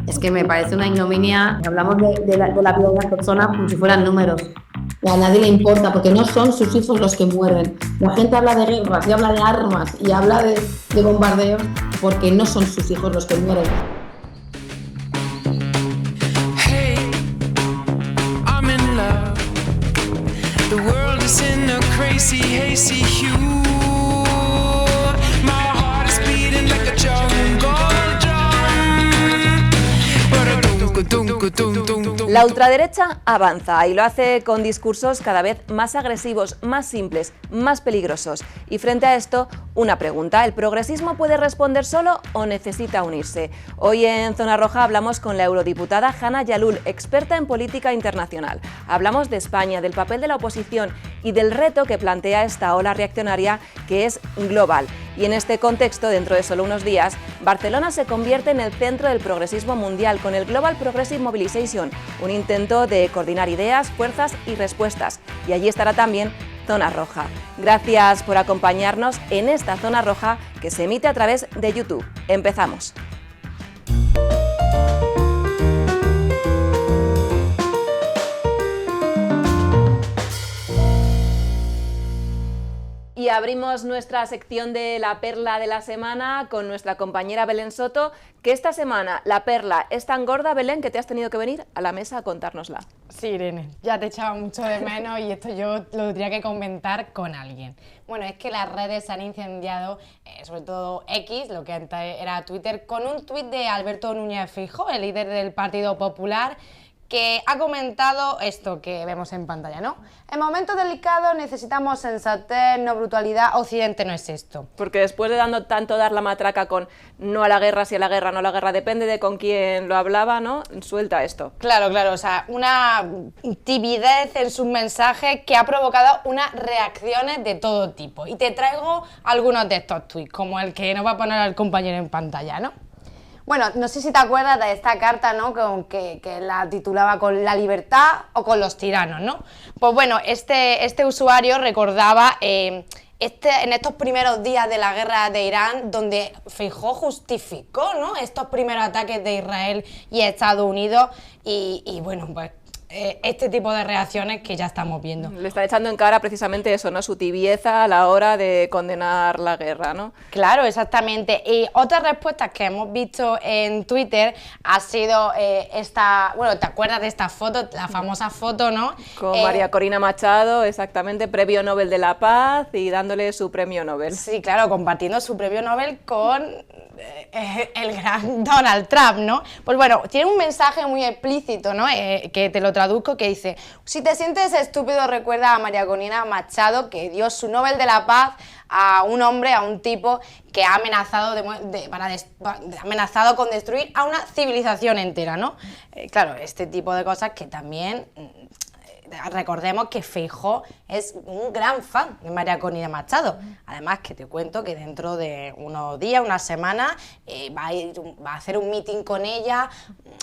Es que me parece una ignominia. Hablamos de la vida de las personas como si fueran números. A nadie le importa porque no son sus hijos los que mueren. La gente habla de guerras y habla de armas y habla de bombardeos porque no son sus hijos los que mueren. Hey, I'm in love. The world is in a crazy, hazy hue. My heart is beating like a jungle drum. La ultraderecha avanza y lo hace con discursos cada vez más agresivos, más simples, más peligrosos. Y frente a esto, una pregunta: ¿el progresismo puede responder solo o necesita unirse? Hoy en Zona Roja hablamos con la eurodiputada Hanna Yalul, experta en política internacional. Hablamos de España, del papel de la oposición y del reto que plantea esta ola reaccionaria que es global. Y en este contexto, dentro de solo unos días, Barcelona se convierte en el centro del progresismo mundial con el Global Progressive Mobilization, un intento de coordinar ideas, fuerzas y respuestas. Y allí estará también Zona Roja. Gracias por acompañarnos en esta Zona Roja que se emite a través de YouTube. Empezamos. Y abrimos nuestra sección de la perla de la semana con nuestra compañera Belén Soto, que esta semana la perla es tan gorda, Belén, que te has tenido que venir a la mesa a contárnosla. Sí, Irene, ya te echaba mucho de menos y esto yo lo tendría que comentar con alguien. Bueno, es que las redes se han incendiado, sobre todo X, lo que antes era Twitter, con un tuit de Alberto Núñez Feijóo, el líder del Partido Popular, que ha comentado esto que vemos en pantalla, ¿no? En momentos delicados necesitamos sensatez, no brutalidad. Occidente no es esto. Porque después de dar la matraca con no a la guerra, sí a la guerra, no a la guerra, depende de con quién lo hablaba, ¿no? Suelta esto. Claro, o sea, una timidez en sus mensajes que ha provocado unas reacciones de todo tipo. Y te traigo algunos de estos tuits, como el que nos va a poner el compañero en pantalla, ¿no? Bueno, no sé si te acuerdas de esta carta, ¿no? Que la titulaba con la libertad o con los tiranos, ¿no? Pues bueno, este usuario recordaba en estos primeros días de la guerra de Irán, donde Feijóo justificó, ¿no?, estos primeros ataques de Israel y Estados Unidos y bueno, pues este tipo de reacciones que ya estamos viendo. Le está echando en cara precisamente eso, ¿no?, su tibieza a la hora de condenar la guerra, ¿no? Claro, exactamente. Y otras respuestas que hemos visto en Twitter ha sido esta, bueno, ¿te acuerdas de esta foto, la famosa foto, ¿no? Con María Corina Machado, exactamente, premio Nobel de la Paz y dándole su premio Nobel. Sí, claro, compartiendo su premio Nobel con el gran Donald Trump, ¿no? Pues bueno, tiene un mensaje muy explícito, ¿no? Que te lo traduzco, que dice: si te sientes estúpido, recuerda a María Corina Machado, que dio su Nobel de la Paz a un hombre, a un tipo que ha amenazado, amenazado con destruir a una civilización entera, ¿no? Claro, este tipo de cosas que también... Recordemos que Feijóo es un gran fan de María Corina Machado. Además, que te cuento que dentro de unos días, unas semanas, va a hacer un meeting con ella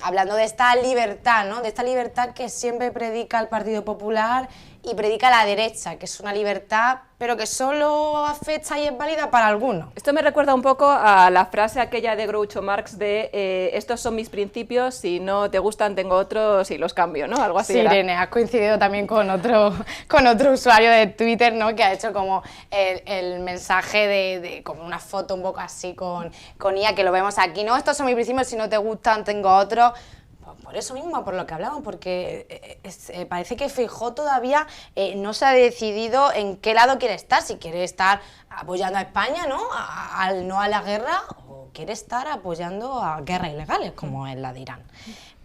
hablando de esta libertad, ¿no? De esta libertad que siempre predica el Partido Popular y predica la derecha, que es una libertad, pero que solo afecta y es válida para algunos. Esto me recuerda un poco a la frase aquella de Groucho Marx de estos son mis principios, si no te gustan tengo otros y los cambio, ¿no? Algo así. Sí, era. Irene, has coincidido también con otro usuario de Twitter, ¿no?, que ha hecho como el mensaje de como una foto un poco así con IA, que lo vemos aquí, ¿no? Estos son mis principios, si no te gustan tengo otros. Por eso mismo, por lo que hablamos, porque parece que Feijóo todavía no se ha decidido en qué lado quiere estar, si quiere estar apoyando a España, ¿no?, no a la guerra, o quiere estar apoyando a guerras ilegales, como es la de Irán.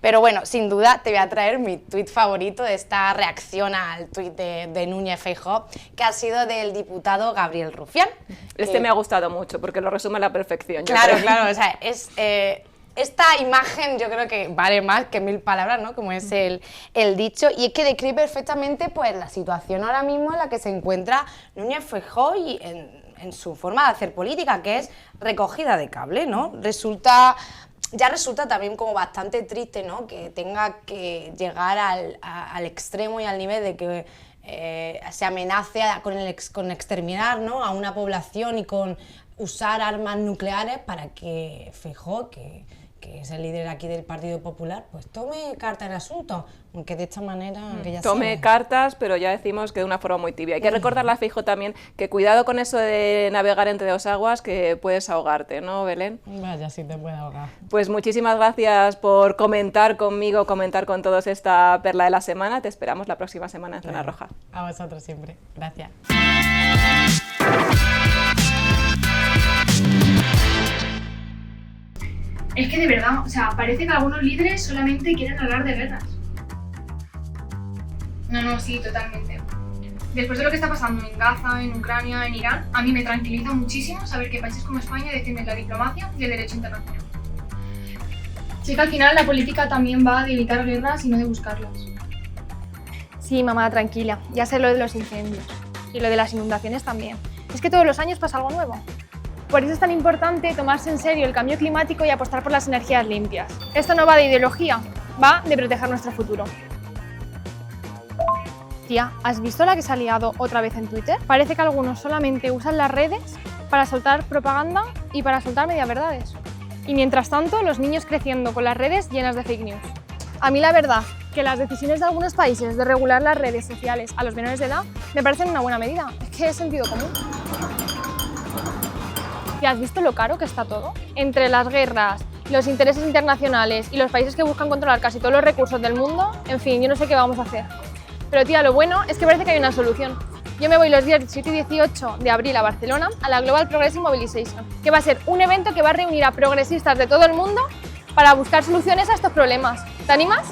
Pero bueno, sin duda te voy a traer mi tuit favorito de esta reacción al tuit de Núñez Feijóo, que ha sido del diputado Gabriel Rufián. Me ha gustado mucho, porque lo resume a la perfección. Claro, o sea, es... esta imagen yo creo que vale más que 1000 palabras, ¿no?, como es el dicho, y es que describe perfectamente pues la situación ahora mismo en la que se encuentra Núñez Feijóo y en su forma de hacer política, que es recogida de cable, ¿no? Resulta también como bastante triste, ¿no?, que tenga que llegar al extremo y al nivel de que se amenace con exterminar, ¿no?, a una población y con usar armas nucleares para que Feijóo, que que es el líder aquí del Partido Popular, pues tome carta en el asunto, aunque de esta manera que ya Tome sabe. cartas, pero ya decimos que de una forma muy tibia. Hay que recordarle a Feijóo también que cuidado con eso de navegar entre dos aguas, que puedes ahogarte, ¿no, Belén? Vaya, sí te puede ahogar. Pues muchísimas gracias por comentar conmigo, comentar con todos esta perla de la semana. Te esperamos la próxima semana en Zona Roja. A vosotros siempre. Gracias. Es que de verdad, o sea, parece que algunos líderes solamente quieren hablar de guerras. No, sí, totalmente. Después de lo que está pasando en Gaza, en Ucrania, en Irán, a mí me tranquiliza muchísimo saber que países como España defienden la diplomacia y el derecho internacional. Sé que al final la política también va de evitar guerras y no de buscarlas. Sí, mamá, tranquila. Ya sé lo de los incendios. Y lo de las inundaciones también. Es que todos los años pasa algo nuevo. Por eso es tan importante tomarse en serio el cambio climático y apostar por las energías limpias. Esto no va de ideología, va de proteger nuestro futuro. Tía, ¿has visto la que se ha liado otra vez en Twitter? Parece que algunos solamente usan las redes para soltar propaganda y para soltar mediaverdades. Y mientras tanto, los niños creciendo con las redes llenas de fake news. A mí la verdad, que las decisiones de algunos países de regular las redes sociales a los menores de edad me parecen una buena medida. Es que es sentido común. ¿Y has visto lo caro que está todo? Entre las guerras, los intereses internacionales y los países que buscan controlar casi todos los recursos del mundo, en fin, yo no sé qué vamos a hacer. Pero tía, lo bueno es que parece que hay una solución. Yo me voy los días 17 y 18 de abril a Barcelona a la Global Progressive Mobilization, que va a ser un evento que va a reunir a progresistas de todo el mundo para buscar soluciones a estos problemas. ¿Te animas?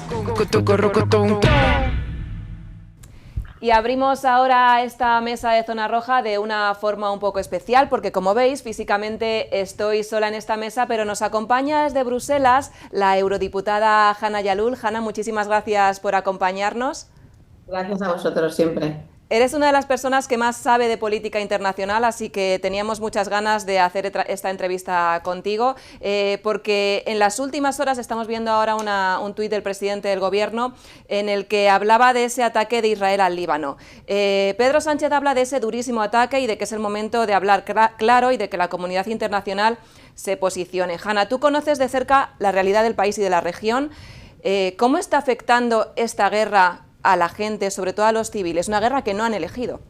Y abrimos ahora esta mesa de Zona Roja de una forma un poco especial, porque como veis, físicamente estoy sola en esta mesa, pero nos acompaña desde Bruselas la eurodiputada Hanna Yalul. Hanna, muchísimas gracias por acompañarnos. Gracias a vosotros siempre. Eres una de las personas que más sabe de política internacional, así que teníamos muchas ganas de hacer esta entrevista contigo, porque en las últimas horas estamos viendo ahora un tuit del presidente del gobierno en el que hablaba de ese ataque de Israel al Líbano. Pedro Sánchez habla de ese durísimo ataque y de que es el momento de hablar claro y de que la comunidad internacional se posicione. Hanna, tú conoces de cerca la realidad del país y de la región. ¿Cómo está afectando esta guerra a la gente, sobre todo a los civiles? Una guerra que no han elegido.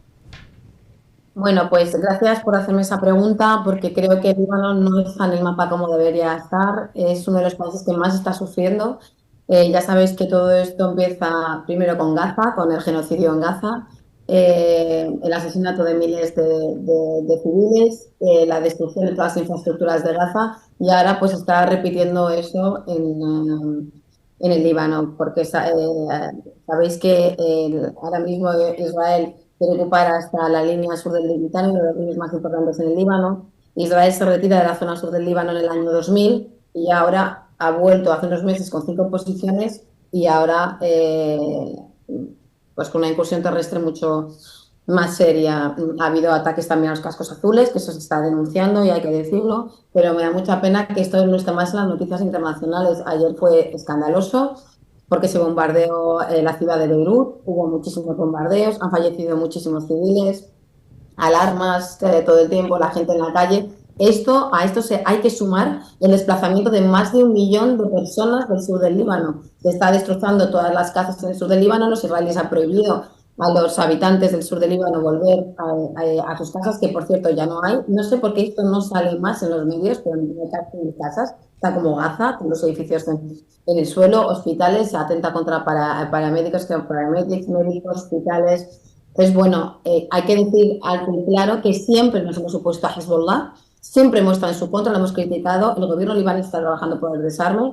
Bueno, pues gracias por hacerme esa pregunta, porque creo que el Líbano no está en el mapa como debería estar. Es uno de los países que más está sufriendo. Ya sabéis que todo esto empieza primero con Gaza, con el genocidio en Gaza, el asesinato de miles de civiles, la destrucción de todas las infraestructuras de Gaza, y ahora pues está repitiendo eso en el Líbano, porque sabéis que ahora mismo Israel quiere ocupar hasta la línea sur del Mediterráneo, uno de los líneas más importantes en el Líbano. Israel se retira de la zona sur del Líbano en el año 2000 y ahora ha vuelto hace unos meses con 5 posiciones y ahora pues con una incursión terrestre mucho más seria. Ha habido ataques también a los cascos azules, que eso se está denunciando y hay que decirlo, pero me da mucha pena que esto no esté más en las noticias internacionales. Ayer fue escandaloso porque se bombardeó la ciudad de Beirut, hubo muchísimos bombardeos, han fallecido muchísimos civiles, alarmas todo el tiempo, la gente en la calle. A esto hay que sumar el desplazamiento de más de 1 millón de personas del sur del Líbano. Se está destrozando todas las casas en el sur del Líbano. Los israelíes han prohibido a los habitantes del sur del Líbano volver a sus casas, que por cierto ya no hay. No sé por qué esto no sale más en los medios, pero en mis casas está como Gaza, con los edificios en el suelo, hospitales, se atenta contra paramédicos, médicos, hospitales. Entonces, bueno, hay que decir algo claro, que siempre nos hemos opuesto a Hezbollah, siempre hemos estado en su contra, lo hemos criticado. El gobierno libanés está trabajando por el desarme.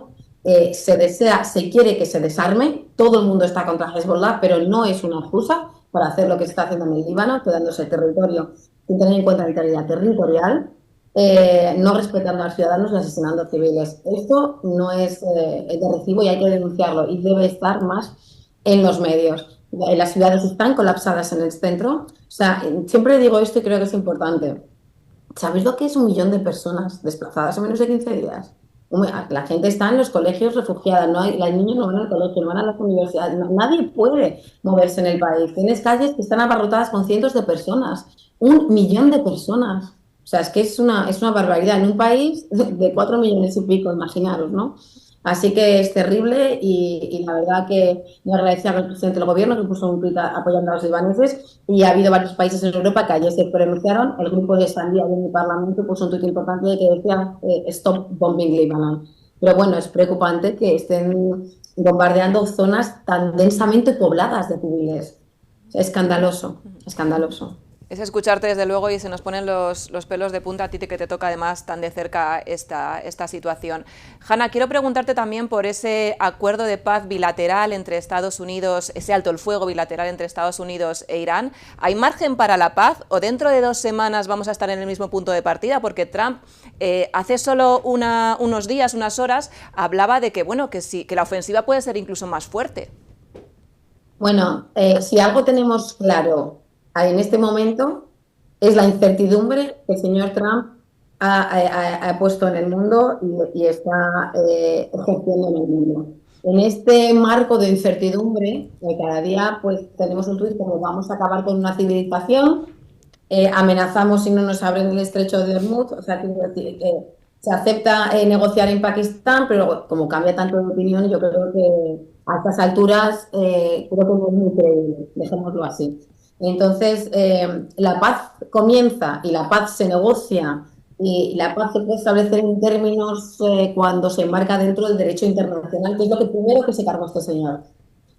Se quiere que se desarme, todo el mundo está contra Hezbollah, pero no es una excusa para hacer lo que se está haciendo en el Líbano, quedándose territorio sin tener en cuenta la integridad territorial, no respetando a los ciudadanos y asesinando a civiles. Esto no es de recibo y hay que denunciarlo y debe estar más en los medios. Las ciudades están colapsadas en el centro. O sea, siempre digo esto y creo que es importante. ¿Sabéis lo que es 1 millón de personas desplazadas en menos de 15 días? La gente está en los colegios refugiada, los niños no van al colegio, no van a las universidades, nadie puede moverse en el país. Tienes calles que están abarrotadas con cientos de personas, 1 millón de personas. O sea, es que es una barbaridad en un país de 4 millones y pico, imaginaros, ¿no? Así que es terrible y la verdad que me agradecía al presidente del gobierno que puso un tuit apoyando a los libaneses y ha habido varios países en Europa que ayer se pronunciaron. El grupo de Sandía en mi parlamento puso un tuit importante que decía Stop bombing Lebanon. Pero bueno, es preocupante que estén bombardeando zonas tan densamente pobladas de civiles. Escandaloso, escandaloso. Es escucharte desde luego y se nos ponen los pelos de punta a ti que te toca además tan de cerca esta situación. Hanna, quiero preguntarte también por ese acuerdo de paz bilateral entre Estados Unidos, ese alto el fuego bilateral entre Estados Unidos e Irán. ¿Hay margen para la paz o dentro de 2 semanas vamos a estar en el mismo punto de partida? Porque Trump hace solo unos días, unas horas, hablaba de que, bueno, que sí, que la ofensiva puede ser incluso más fuerte. Bueno, si algo tenemos claro en este momento es la incertidumbre que el señor Trump ha puesto en el mundo y está ejerciendo en el mundo. En este marco de incertidumbre, cada día pues tenemos un tuit como vamos a acabar con una civilización, amenazamos si no nos abren el estrecho de Hormuz, o sea, que se acepta negociar en Pakistán, pero como cambia tanto de opinión, yo creo que a estas alturas creo que no es muy creíble, dejémoslo así. Entonces, la paz comienza y la paz se negocia y la paz se puede establecer en términos cuando se enmarca dentro del derecho internacional, que es lo que primero que se cargó este señor.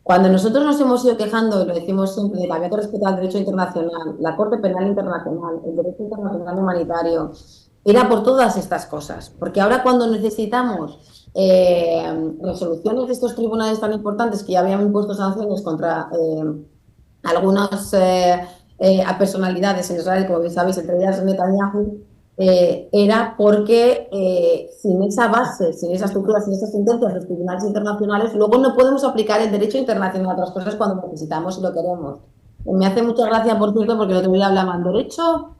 Cuando nosotros nos hemos ido quejando, y lo decimos siempre, de que había que respetar el derecho internacional, la Corte Penal Internacional, el derecho internacional humanitario, era por todas estas cosas. Porque ahora cuando necesitamos resoluciones de estos tribunales tan importantes que ya habían impuesto sanciones contra algunas a personalidades en Israel, como bien sabéis, entre ellas Netanyahu, era porque sin esa base, sin esa estructura, sin esas sentencias de los tribunales internacionales, luego no podemos aplicar el derecho internacional a otras cosas cuando lo necesitamos y lo queremos. Me hace mucha gracia, por cierto, porque lo que voy a hablar en derecho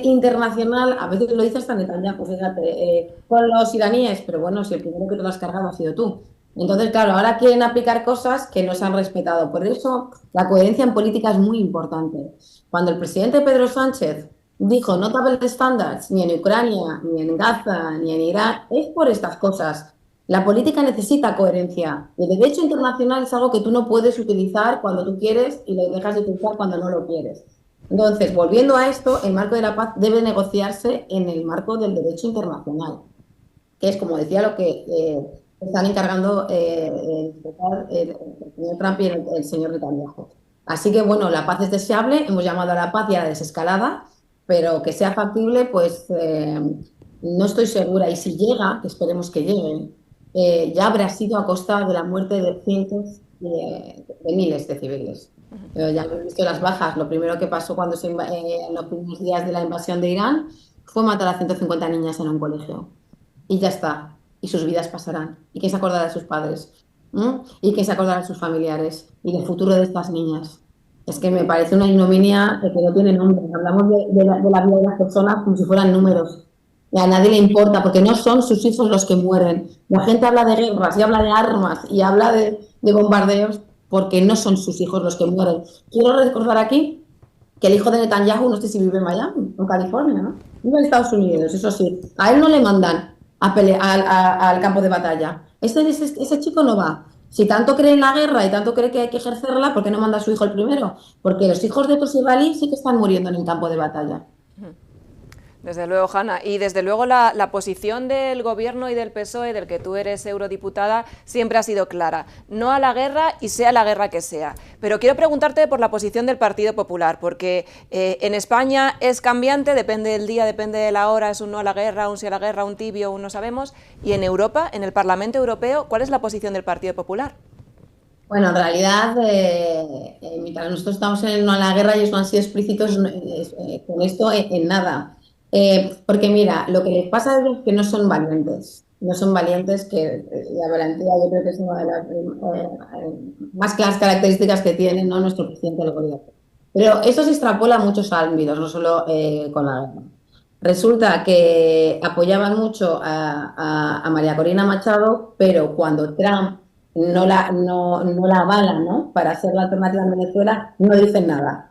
internacional, a veces lo dice hasta Netanyahu, fíjate, con los iraníes, pero bueno, si el primero que te lo has cargado ha sido tú. Entonces, claro, ahora quieren aplicar cosas que no se han respetado. Por eso, la coherencia en política es muy importante. Cuando el presidente Pedro Sánchez dijo no double standards ni en Ucrania, ni en Gaza, ni en Irán, es por estas cosas. La política necesita coherencia. El derecho internacional es algo que tú no puedes utilizar cuando tú quieres y lo dejas de utilizar cuando no lo quieres. Entonces, volviendo a esto, el marco de la paz debe negociarse en el marco del derecho internacional, que es, como decía, lo que están encargando el señor Trump y el señor Netanyahu. Así que, bueno, la paz es deseable, hemos llamado a la paz y a la desescalada, pero que sea factible, pues no estoy segura. Y si llega, que esperemos que llegue, ya habrá sido a costa de la muerte de cientos de miles de civiles. Ya hemos visto las bajas. Lo primero que pasó cuando en los primeros días de la invasión de Irán fue matar a 150 niñas en un colegio. Y ya está. Y sus vidas pasarán. ¿Y quién se acordará de sus padres? ¿Y quién se acordará de sus familiares? Y del futuro de estas niñas. Es que me parece una ignominia que no tiene nombre. Hablamos de la vida de las personas como si fueran números. Y a nadie le importa, porque no son sus hijos los que mueren. La gente habla de guerras y habla de armas y habla de bombardeos porque no son sus hijos los que mueren. Quiero recordar aquí que el hijo de Netanyahu, no sé si vive en Miami, en California, ¿no? Vive en Estados Unidos, eso sí. A él no le mandan a pelear al campo de batalla. Ese chico no va. Si tanto cree en la guerra y tanto cree que hay que ejercerla, ¿por qué no manda a su hijo el primero? Porque los hijos de otros israelíes sí que están muriendo en el campo de batalla. Desde luego, Hanna. Y desde luego la posición del Gobierno y del PSOE, del que tú eres eurodiputada, siempre ha sido clara. No a la guerra y sea la guerra que sea. Pero quiero preguntarte por la posición del Partido Popular, porque en España es cambiante, depende del día, depende de la hora, es un no a la guerra, un sí a la guerra, un tibio, un no sabemos. Y en Europa, en el Parlamento Europeo, ¿cuál es la posición del Partido Popular? Bueno, en realidad, mientras nosotros estamos en el no a la guerra, ellos no han sido explícitos con esto en nada. Porque mira, lo que les pasa es que no son valientes. No son valientes, que la valentía yo creo que es una de las más claras características que tiene, ¿no?, nuestro presidente del gobierno. Pero eso se extrapola a muchos ámbitos, no solo con la guerra. Resulta que apoyaban mucho a María Corina Machado, pero cuando Trump no la avala, ¿no?, para hacer la alternativa en Venezuela, no dicen nada.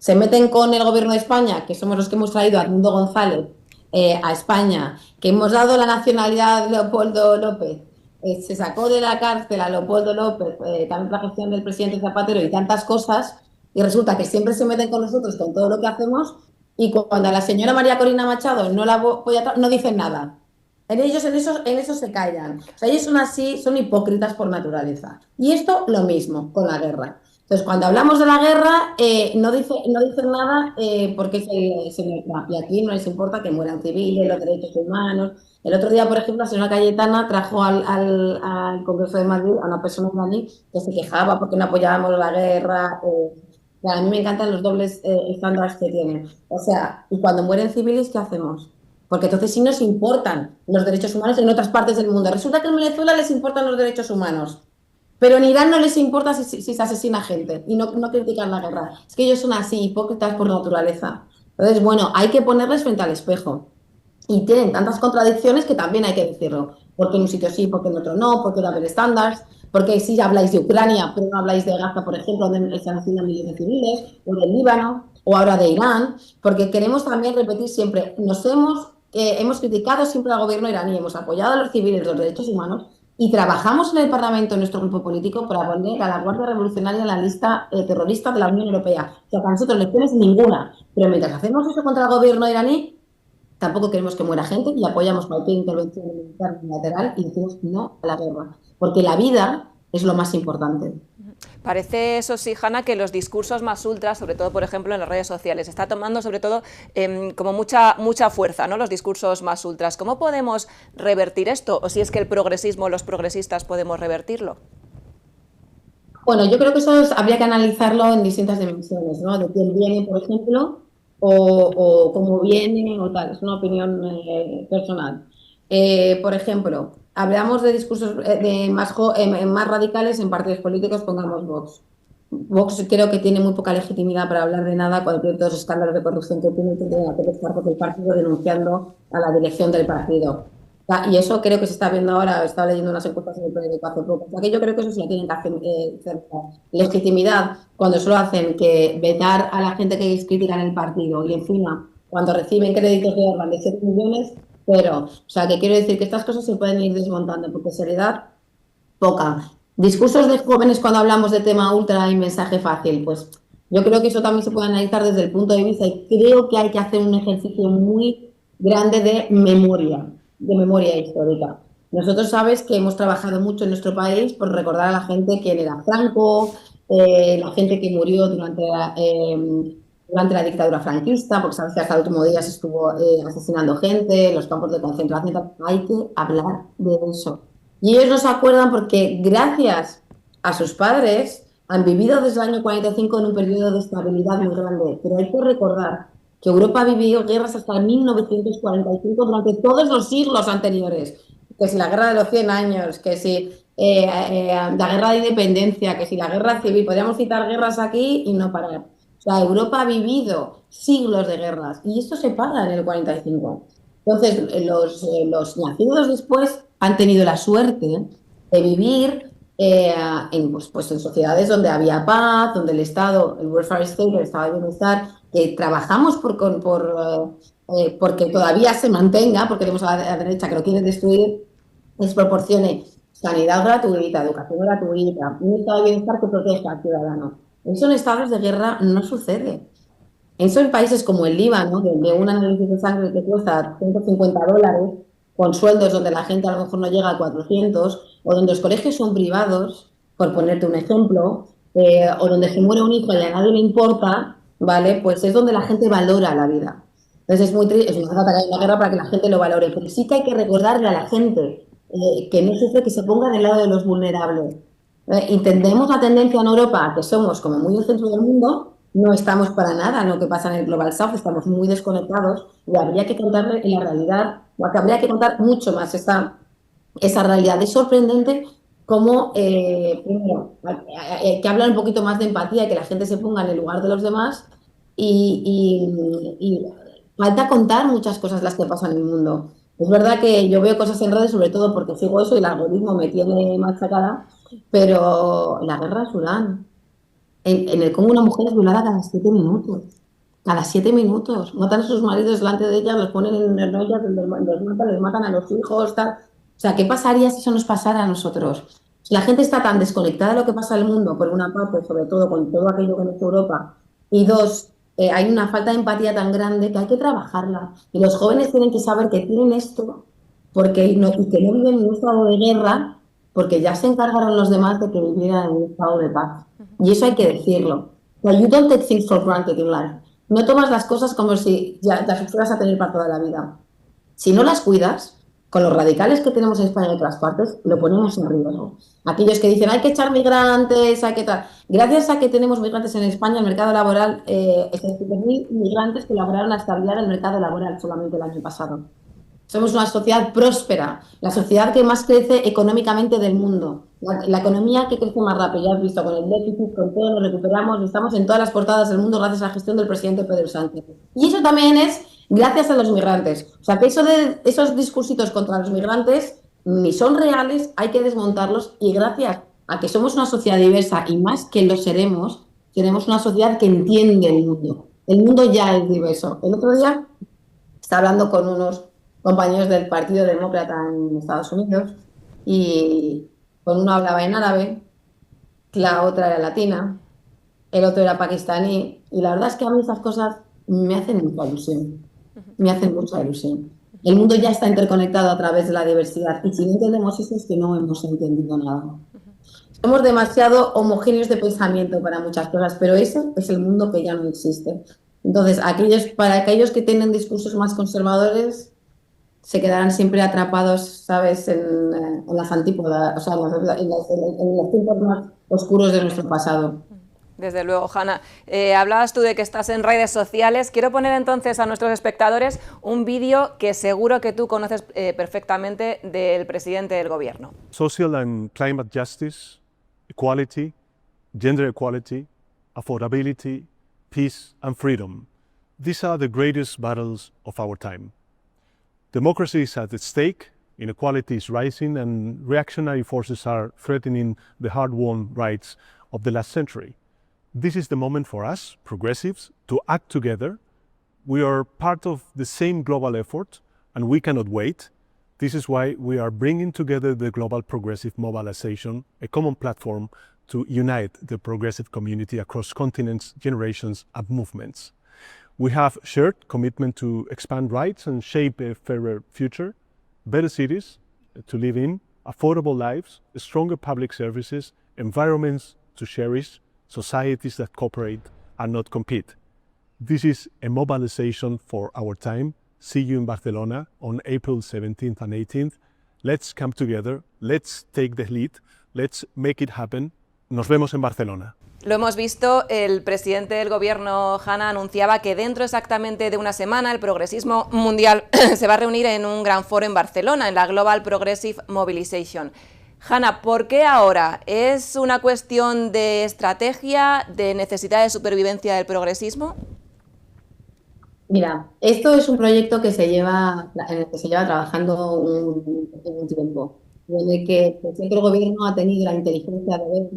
se meten con el gobierno de España, que somos los que hemos traído a Edmundo González a España, que hemos dado la nacionalidad a Leopoldo López, se sacó de la cárcel a Leopoldo López, también por la gestión del presidente Zapatero y tantas cosas, y resulta que siempre se meten con nosotros con todo lo que hacemos, y cuando a la señora María Corina Machado no la voy a no dicen nada. Ellos en eso se callan. O sea, ellos son así, son hipócritas por naturaleza. Y esto lo mismo con la guerra. Entonces, cuando hablamos de la guerra, no dicen nada porque es el y aquí no les importa que mueran civiles, los derechos humanos. El otro día, por ejemplo, la señora Cayetana trajo al Congreso de Madrid a una persona iraní que se quejaba porque no apoyábamos la guerra. A mí me encantan los dobles estándares que tienen. O sea, y cuando mueren civiles, ¿qué hacemos? Porque entonces sí nos importan los derechos humanos en otras partes del mundo. Resulta que en Venezuela les importan los derechos humanos, pero en Irán no les importa si se asesina gente y no critican la guerra. Es que ellos son así, hipócritas por naturaleza. Entonces, bueno, hay que ponerles frente al espejo. Y tienen tantas contradicciones que también hay que decirlo. Porque en un sitio sí, porque en otro no, porque deben haber estándares, porque sí habláis de Ucrania, pero no habláis de Gaza, por ejemplo, donde se asesinan miles de civiles, o del Líbano, o ahora de Irán, porque queremos también repetir siempre, hemos criticado siempre al gobierno iraní, hemos apoyado a los civiles, los derechos humanos, y trabajamos en el Parlamento, en nuestro grupo político, para poner a la Guardia Revolucionaria en la lista terrorista de la Unión Europea. O sea, para nosotros lecciones ninguna. Pero mientras hacemos eso contra el gobierno iraní, tampoco queremos que muera gente y apoyamos cualquier intervención militar unilateral y decimos no a la guerra. Porque la vida es lo más importante. Parece, eso sí, Hanna, que los discursos más ultras, sobre todo, por ejemplo, en las redes sociales, está tomando sobre todo como mucha fuerza, ¿no? Los discursos más ultras. ¿Cómo podemos revertir esto? O si es que el progresismo, los progresistas, podemos revertirlo. Bueno, yo creo que eso habría que analizarlo en distintas dimensiones, ¿no? De quién viene, por ejemplo, o cómo viene, o tal. Es una opinión personal. Por ejemplo, hablamos de discursos más radicales en partidos políticos, pongamos Vox. Vox creo que tiene muy poca legitimidad para hablar de nada cuando tiene todos los escándalos de corrupción que tiene que estar por el partido denunciando a la dirección del partido. Y eso creo que se está viendo ahora, estaba leyendo unas encuestas en el periódico hace poco. O sea, que yo creo que eso sí tienen que hacer legitimidad cuando solo hacen que vetar a la gente que critican el partido y encima cuando reciben créditos de orden de 7 millones, pero, o sea, que quiero decir que estas cosas se pueden ir desmontando porque seriedad poca. Discursos de jóvenes cuando hablamos de tema ultra y mensaje fácil, pues yo creo que eso también se puede analizar desde el punto de vista y creo que hay que hacer un ejercicio muy grande de memoria histórica. Nosotros sabes que hemos trabajado mucho en nuestro país por recordar a la gente quién era Franco, la gente que murió durante la dictadura franquista, porque sabes que hasta el último día se estuvo asesinando gente, los campos de concentración, hay que hablar de eso. Y ellos no se acuerdan porque gracias a sus padres han vivido desde el año 45 en un periodo de estabilidad muy grande, pero hay que recordar que Europa ha vivido guerras hasta 1945 durante todos los siglos anteriores, que si la guerra de los 100 años, que si la guerra de independencia, que si la guerra civil, podríamos citar guerras aquí y no parar. O sea, Europa ha vivido siglos de guerras y esto se para en el 45. Entonces, los nacidos después han tenido la suerte de vivir en sociedades donde había paz, donde el Estado, el welfare state, el Estado de bienestar, que trabajamos porque todavía se mantenga, porque tenemos a la derecha que lo quiere destruir, les proporcione sanidad gratuita, educación gratuita, un Estado de bienestar que proteja al ciudadano. Eso en estados de guerra no sucede. Eso en países como el Líbano, donde un análisis de sangre que cuesta $150, con sueldos donde la gente a lo mejor no llega a 400, o donde los colegios son privados, por ponerte un ejemplo, o donde se muere un hijo y a nadie le importa, ¿vale? Pues es donde la gente valora la vida. Entonces es muy triste, es una falta que haya una guerra para que la gente lo valore, pero sí que hay que recordarle a la gente que no sufre, que se ponga del lado de los vulnerables. Entendemos la tendencia en Europa, que somos como muy el centro del mundo, no estamos para nada en lo que pasa en el Global South, estamos muy desconectados y habría que contarle en la realidad, o que habría que contar mucho más esa realidad. Es sorprendente cómo, primero, que hablar un poquito más de empatía y que la gente se ponga en el lugar de los demás y falta contar muchas cosas las que pasan en el mundo. Es verdad que yo veo cosas en redes, sobre todo porque sigo eso y el algoritmo me tiene machacada, pero la guerra de Sudán, en el cómo una mujer es violada cada 7 minutos. Cada 7 minutos. Matan a sus maridos delante de ellas, los ponen en ollas, les matan a los hijos, tal. O sea, ¿qué pasaría si eso nos pasara a nosotros? La gente está tan desconectada de lo que pasa en el mundo, por una parte, sobre todo con todo aquello que no es Europa, y dos, hay una falta de empatía tan grande que hay que trabajarla. Y los jóvenes tienen que saber que tienen esto y que no viven en un estado de guerra, porque ya se encargaron los demás de que vivieran en un estado de paz. Y eso hay que decirlo. You don't take things for granted in life. No tomas las cosas como si ya las fueras a tener para toda la vida. Si no las cuidas, con los radicales que tenemos en España y en otras partes, lo ponemos en riesgo. Aquellos que dicen, hay que echar migrantes, hay que tal. Gracias a que tenemos migrantes en España, el mercado laboral, 7.000 migrantes que lograron estabilizar el mercado laboral solamente el año pasado. Somos una sociedad próspera, la sociedad que más crece económicamente del mundo. La economía que crece más rápido, ya has visto, con el déficit, con todo, nos recuperamos, estamos en todas las portadas del mundo gracias a la gestión del presidente Pedro Sánchez. Y eso también es gracias a los migrantes. O sea, que esos discursitos contra los migrantes ni son reales, hay que desmontarlos, y gracias a que somos una sociedad diversa, y más que lo seremos una sociedad que entiende el mundo. El mundo ya es diverso. El otro día estaba hablando con unos compañeros del Partido Demócrata en Estados Unidos, y con uno hablaba en árabe, la otra era latina, el otro era pakistaní, y la verdad es que a mí esas cosas me hacen mucha ilusión. Me hacen mucha ilusión. El mundo ya está interconectado a través de la diversidad, y si no entendemos eso es que no hemos entendido nada. Somos demasiado homogéneos de pensamiento para muchas cosas, pero ese es el mundo que ya no existe. Entonces, para aquellos que tienen discursos más conservadores, se quedarán siempre atrapados, ¿sabes?, en las antípodas, o sea, en los tiempos más oscuros de nuestro pasado. Desde luego, Hanna. Hablabas tú de que estás en redes sociales. Quiero poner entonces a nuestros espectadores un vídeo que seguro que tú conoces perfectamente del presidente del gobierno. Social and climate justice, equality, gender equality, affordability, peace and freedom. These are the greatest battles of our time. Democracy is at stake, inequality is rising, and reactionary forces are threatening the hard-won rights of the last century. This is the moment for us, progressives, to act together. We are part of the same global effort, and we cannot wait. This is why we are bringing together the Global Progressive Mobilization, a common platform to unite the progressive community across continents, generations, and movements. We have shared commitment to expand rights and shape a fairer future, better cities to live in, affordable lives, stronger public services, environments to cherish, societies that cooperate and not compete. This is a mobilization for our time. See you in Barcelona on April 17th and 18th. Let's come together, let's take the lead, let's make it happen. Nos vemos en Barcelona. Lo hemos visto, el presidente del gobierno, Hanna, anunciaba que dentro exactamente de una semana el progresismo mundial se va a reunir en un gran foro en Barcelona, en la Global Progressive Mobilization. Hanna, ¿por qué ahora? ¿Es una cuestión de estrategia, de necesidad de supervivencia del progresismo? Mira, esto es un proyecto en el que se lleva trabajando un tiempo, en el que el presidente del gobierno ha tenido la inteligencia de ver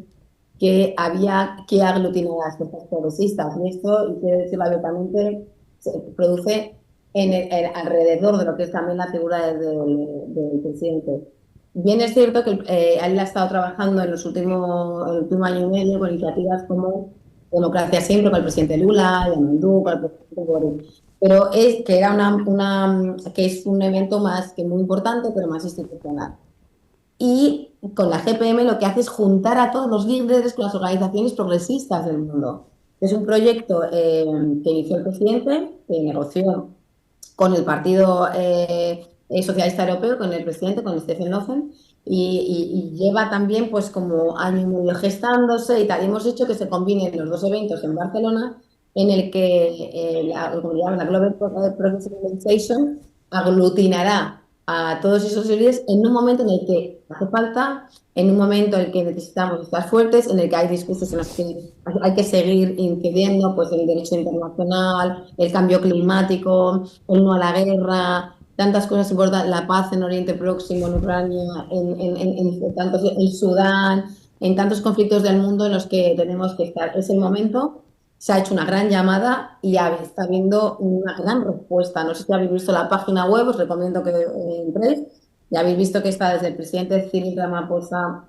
que había que aglutinar a las fuerzas progresistas. Y esto, y quiero decirlo abiertamente, se produce alrededor de lo que es también la figura del presidente. Bien es cierto que él ha estado trabajando en el último año y medio con iniciativas como Democracia Siempre, con el presidente Lula, Yamandú, con el presidente Boric. Pero que es un evento más que muy importante, pero más institucional. Y con la GPM lo que hace es juntar a todos los líderes con las organizaciones progresistas del mundo. Es un proyecto que inició el presidente, que negoció con el Partido Socialista Europeo, con el presidente, con Stefan Löfven, y lleva también pues como año y medio gestándose y tal. Y hemos hecho que se combinen los dos eventos en Barcelona, en el que la Global Progressive Mobilization aglutinará a todos esos líderes en un momento en el que hace falta, en un momento en el que necesitamos estar fuertes, en el que hay discursos en los que hay que seguir incidiendo, pues el derecho internacional, el cambio climático, el no a la guerra, tantas cosas importantes, la paz en Oriente Próximo, en Ucrania, tanto en Sudán, en tantos conflictos del mundo en los que tenemos que estar. Es el momento, se ha hecho una gran llamada y ya está habiendo una gran respuesta. No sé si habéis visto la página web, os recomiendo que entréis. Ya habéis visto que está desde el presidente Cyril Ramaphosa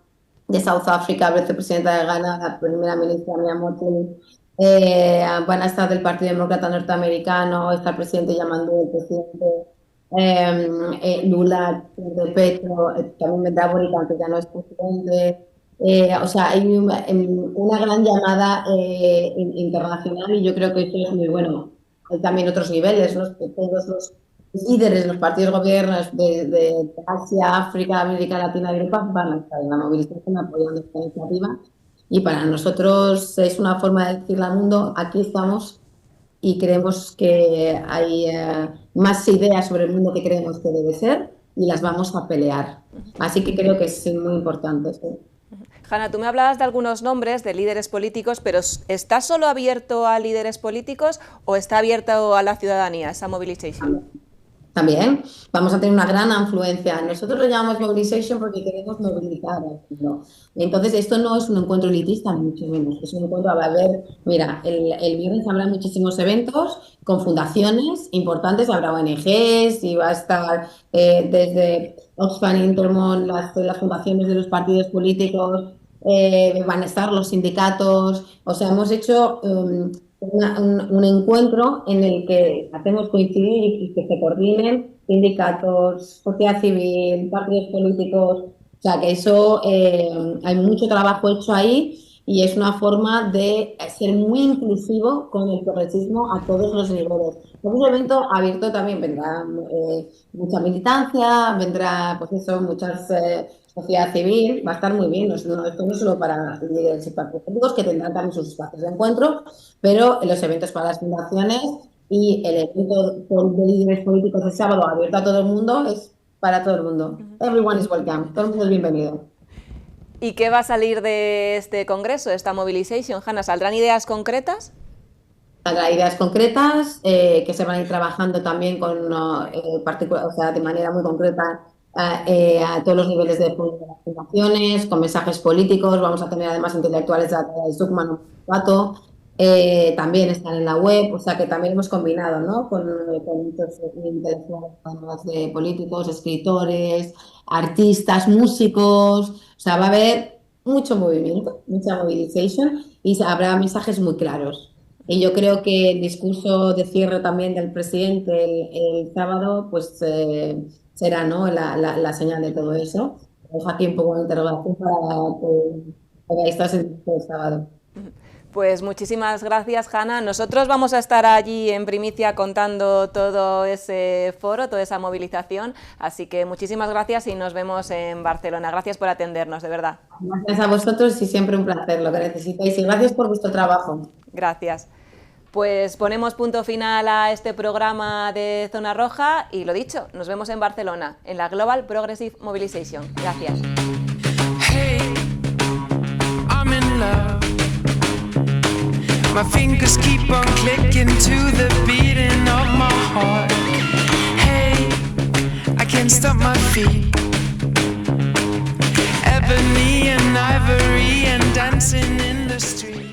de South Africa, la vicepresidenta de Ghana, la primera ministra Mia Mottley, van a estar del Partido Demócrata Norteamericano, está el presidente Yamandu, el presidente Lula de Petro, también vendrá Boric, aunque ya no es presidente. O sea, hay una gran llamada internacional y yo creo que eso es muy bueno. Hay también otros niveles, ¿no? Todos los líderes de los partidos gobiernos de Asia, África, América Latina y Europa van a estar en la movilización apoyando esta iniciativa. Y para nosotros es una forma de decirle al mundo, aquí estamos y creemos que hay más ideas sobre el mundo que creemos que debe ser y las vamos a pelear. Así que creo que es muy importante esto. Hanna, tú me hablabas de algunos nombres de líderes políticos, pero ¿está solo abierto a líderes políticos o está abierto a la ciudadanía esa movilización? También vamos a tener una gran influencia. Nosotros lo llamamos mobilization porque queremos movilizar. ¿No? Entonces, esto no es un encuentro elitista, ni mucho menos. Es un encuentro, a ver, mira, el viernes habrá muchísimos eventos con fundaciones importantes, habrá ONGs y va a estar desde Oxfam, Intermon, las fundaciones de los partidos políticos, van a estar los sindicatos. O sea, hemos hecho un encuentro en el que hacemos coincidir y que se coordinen sindicatos, sociedad civil, partidos políticos. O sea, que eso hay mucho trabajo hecho ahí y es una forma de ser muy inclusivo con el progresismo a todos los niveles. Es un evento abierto, también vendrá mucha militancia, vendrá pues eso, muchas sociedad civil, va a estar muy bien. Esto no es solo para líderes y partidos políticos, que tendrán también sus espacios de encuentro, pero los eventos para las fundaciones y el evento de líderes políticos el sábado abierto a todo el mundo es para todo el mundo. Everyone is welcome, todo el mundo es bienvenido. ¿Y qué va a salir de este congreso, de esta movilización, Hanna? ¿Saldrán ideas concretas? Saldrán ideas concretas que se van a ir trabajando también con o sea, de manera muy concreta a todos los niveles de las fundaciones, con mensajes políticos. Vamos a tener además intelectuales de Zuckman, Pato, también están en la web, o sea que también hemos combinado, ¿no? con muchos intelectuales además de políticos, escritores, artistas, músicos. O sea, va a haber mucho movimiento, mucha movilización y habrá mensajes muy claros. Y yo creo que el discurso de cierre también del presidente el sábado, pues será, ¿no? la señal de todo eso. Dejo aquí un poco de interrogación para que estés el sábado. Pues muchísimas gracias, Hanna. Nosotros vamos a estar allí en primicia contando todo ese foro, toda esa movilización, así que muchísimas gracias y nos vemos en Barcelona. Gracias por atendernos, de verdad. Gracias a vosotros y siempre un placer, lo que necesitéis, y gracias por vuestro trabajo. Gracias. Pues ponemos punto final a este programa de Zona Roja y lo dicho, nos vemos en Barcelona, en la Global Progressive Mobilization. Gracias. Hey, I'm in love. My fingers keep on clicking to the beating of my heart. Hey, I can't stop my feet. Ebony and ivory and dancing in the street.